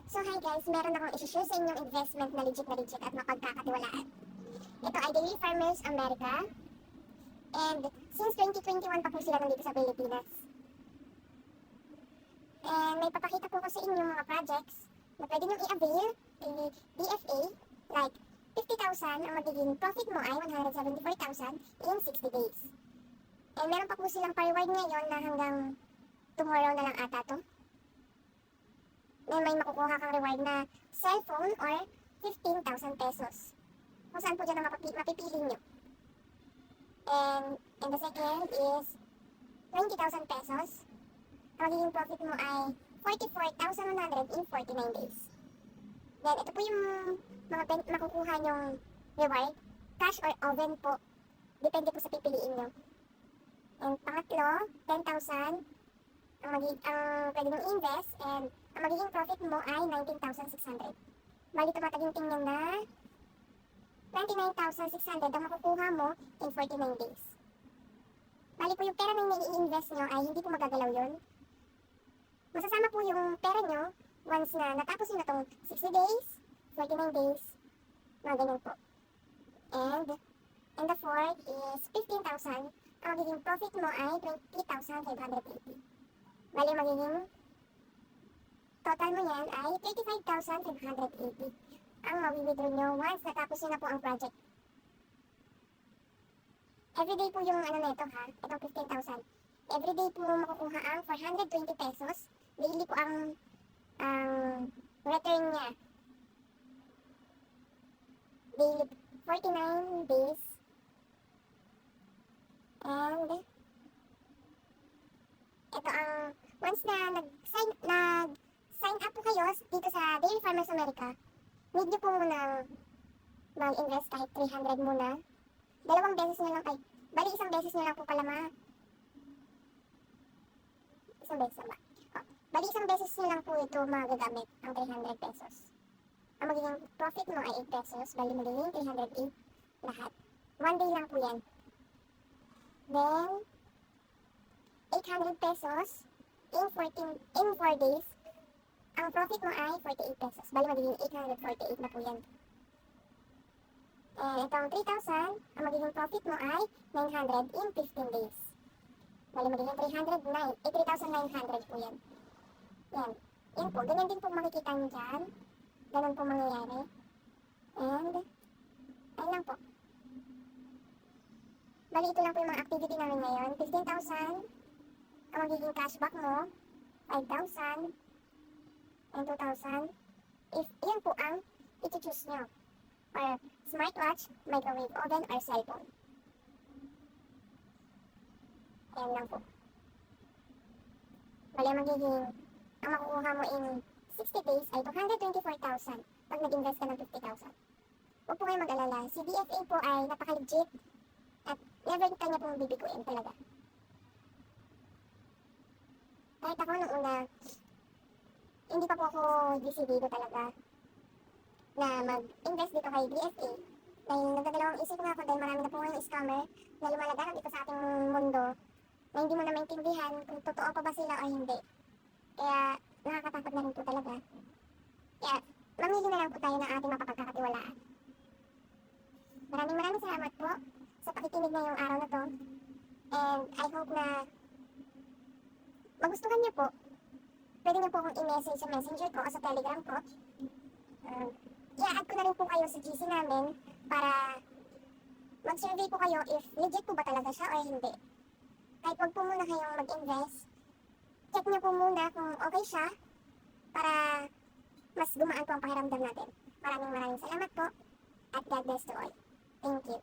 So hi guys, meron akong isi-share sa inyong investment na legit at mapagkakatiwalaan. Ito ay Daily Farmers America. And since 2021 pa po sila nandito sa Pilipinas. And may papakita po ko sa inyo mga projects na pwede nyo i-avail kay DFA. Like 50,000 ang magiging profit mo ay 174,000 in 60 days. And meron pa po silang pa-reward ngayon na hanggang tomorrow na lang ata to. May makukuha kang reward na cellphone or 15,000 pesos. Kung saan po dyan ang mapipili nyo. And the second is 20,000 pesos. Ang magiging profit mo ay 44,100 in 49 days. Then ito po yung mga makukuha nyong reward. Cash or oven po. Depende po sa pipiliin nyo. And pangatlo, 10,000 ang pwede mong invest, and ang magiging profit mo ay 19,600. Bali tumataginting nyo na 29,600 ang makukuha mo in 49 days. Bali po yung pera na i-invest nyo ay hindi po magagalaw yun. Masasama po yung pera nyo once na natapos nyo na itong 60 days, 49 days, mga ganyan po. And the fourth is 15,000. Ang magiging profit mo ay 20,580. Bali magiging total mo yan ay 35,580 ang mawibidro nyo once natapos nyo na po ang project. Everyday po yung ano nito ha, itong 15,000. Everyday po makukuha ang 420 pesos. Daily po ang return niya. Daily 49 days. And ito ang once na nag-sign up po kayo dito sa Daily Farmers America, need nyo po muna mag-invest kahit 300 muna. Dalawang beses nyo lang bali isang beses nyo lang po pala isang beses ba? Bali isang beses nyo lang po ito magagamit ang 300 pesos. Ang magiging profit mo ay 8 pesos, bali magiging 308 lahat. One day lang po yan. Then 800 pesos in 4 days. Ang profit mo ay 48 pesos. Bali magiging 848 na po yan. And itong 3,000, ang magiging profit mo ay 900 in 15 days. Bali magiging 3,900 po yan. Yan. Yan po. Ganyan din po makikita nyo dyan. Ganun po mangyayari. And ayun lang po. Bali ito lang po yung mga activity namin ngayon. 15,000. Ang magiging cashback mo, 5,000 and 2,000. If yan po ang iti-choose nyo. Or smartwatch, microwave oven, or cellphone. Ayan lang po. Bali ang magiging, ang makukuha mo in 60 days ay 224,000 pag nag-invest ka ng 50,000. Huwag po kayo mag-alala. Si DFA po ay napaka-legit at never ka niya pong bibiguin talaga. Kahit ako nung una, hindi pa po ako decidido talaga na mag-invest dito kay DFA. Dahil nagdadalawang isip nga ako dahil marami na po ngayong scammer na lumalaganap dito sa ating mundo na hindi mo na maintindihan kung totoo pa ba sila o hindi. Kaya nakakatakot na rin po talaga. Kaya mamili na lang po tayo ng ating mapapagkakatiwalaan. Maraming salamat po sa pakikinig ngayong araw na to. And I hope na magustuhan niyo po. Pwede niyo po akong i-message sa messenger ko o sa telegram ko. I-add ko na rin po kayo sa GC namin para mag-survey po kayo if legit po ba talaga siya o hindi. Kahit wag po muna kayong mag-invest, check niyo po muna kung okay siya para mas gumaan po ang pakiramdam natin. Maraming salamat po at God bless to all. Thank you.